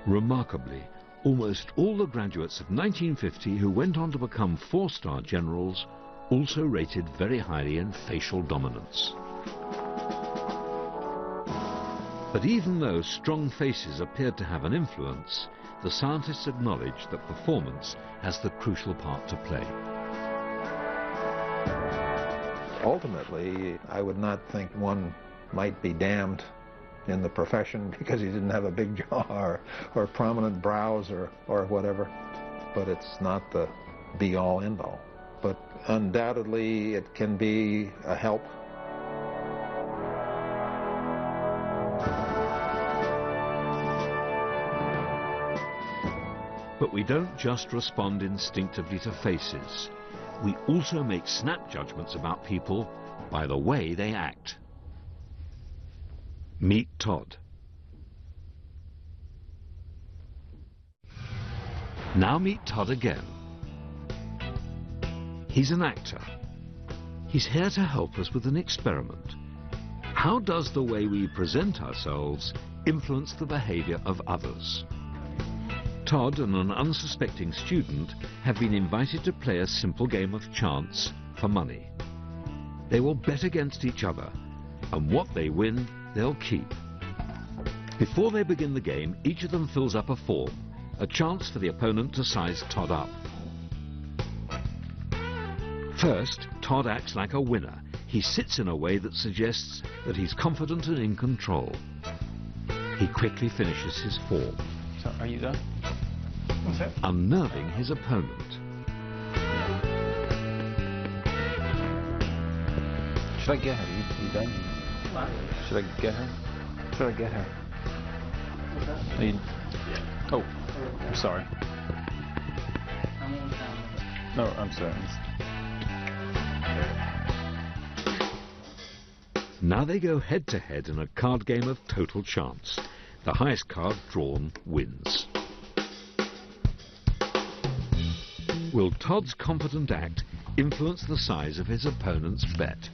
Remarkably, almost all the graduates of 1950 who went on to become four-star generals also rated very highly in facial dominance. But even though strong faces appeared to have an influence, the scientists acknowledged that performance has the crucial part to play. Ultimately, I would not think one might be damned in the profession because he didn't have a big jaw or prominent brows or whatever. But it's not the be-all, end-all. But undoubtedly, it can be a help. But we don't just respond instinctively to faces. We also make snap judgments about people by the way they act. Meet Todd. Now meet Todd again. He's an actor. He's here to help us with an experiment. How does the way we present ourselves influence the behavior of others? Todd and an unsuspecting student have been invited to play a simple game of chance for money. They will bet against each other, and what they win, they'll keep. Before they begin the game, each of them fills up a form, a chance for the opponent to size Todd up. First, Todd acts like a winner. He sits in a way that suggests that he's confident and in control. He quickly finishes his form. So, are you done? What's that? Unnerving his opponent. Should I get her? You done? What? Should I get her? Should I get her? What's that? Are you... Oh, I'm sorry. No, I'm sorry. Now they go head-to-head in a card game of total chance. The highest card drawn wins. Will Todd's confident act influence the size of his opponent's bet?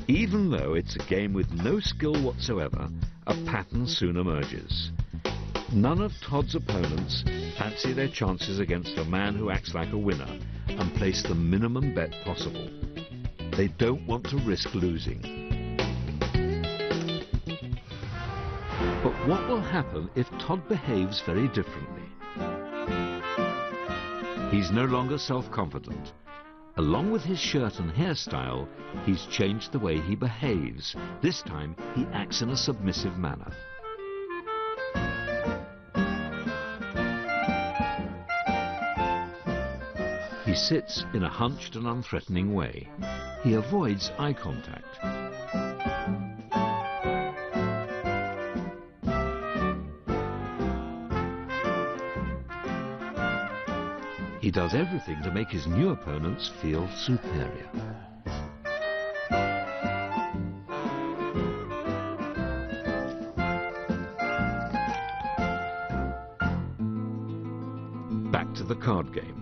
Even though it's a game with no skill whatsoever, a pattern soon emerges. None of Todd's opponents fancy their chances against a man who acts like a winner and place the minimum bet possible. They don't want to risk losing. But what will happen if Todd behaves very differently? He's no longer self-confident. Along with his shirt and hairstyle, he's changed the way he behaves. This time, he acts in a submissive manner. He sits in a hunched and unthreatening way. He avoids eye contact. He does everything to make his new opponents feel superior. Back to the card game.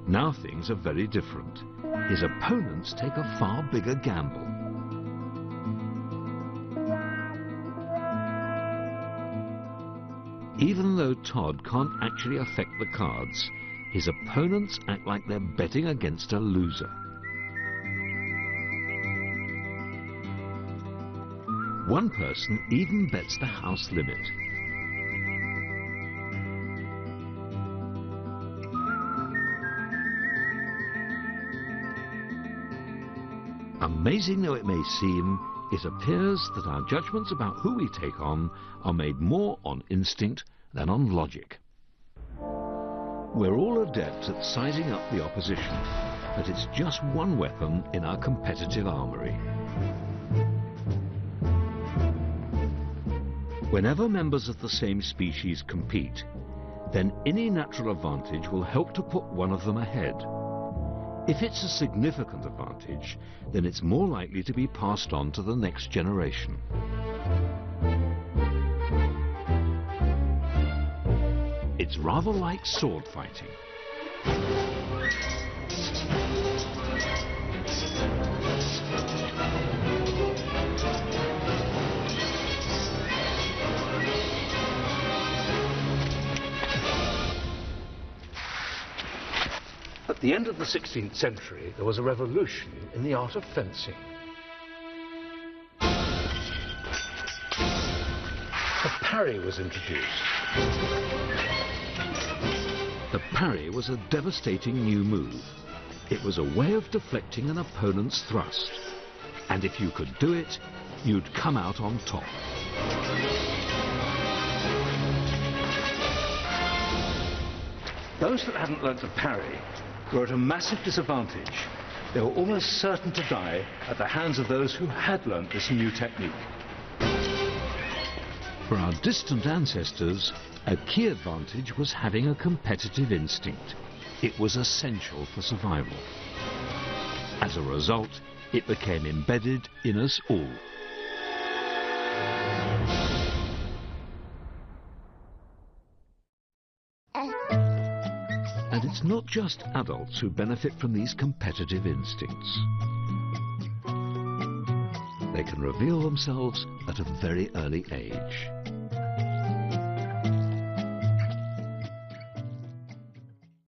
Now things are very different. His opponents take a far bigger gamble. Even though Todd can't actually affect the cards, his opponents act like they're betting against a loser. One person even bets the house limit. Amazing though it may seem, it appears that our judgments about who we take on are made more on instinct than on logic. We're all adept at sizing up the opposition, but it's just one weapon in our competitive armory. Whenever members of the same species compete, then any natural advantage will help to put one of them ahead. If it's a significant advantage, then it's more likely to be passed on to the next generation. It's rather like sword fighting. At the end of the 16th century, there was a revolution in the art of fencing. The parry was introduced. The parry was a devastating new move. It was a way of deflecting an opponent's thrust. And if you could do it, you'd come out on top. Those that hadn't learnt to parry were at a massive disadvantage. They were almost certain to die at the hands of those who had learnt this new technique. For our distant ancestors, a key advantage was having a competitive instinct. It was essential for survival. As a result, it became embedded in us all. And it's not just adults who benefit from these competitive instincts. They can reveal themselves at a very early age.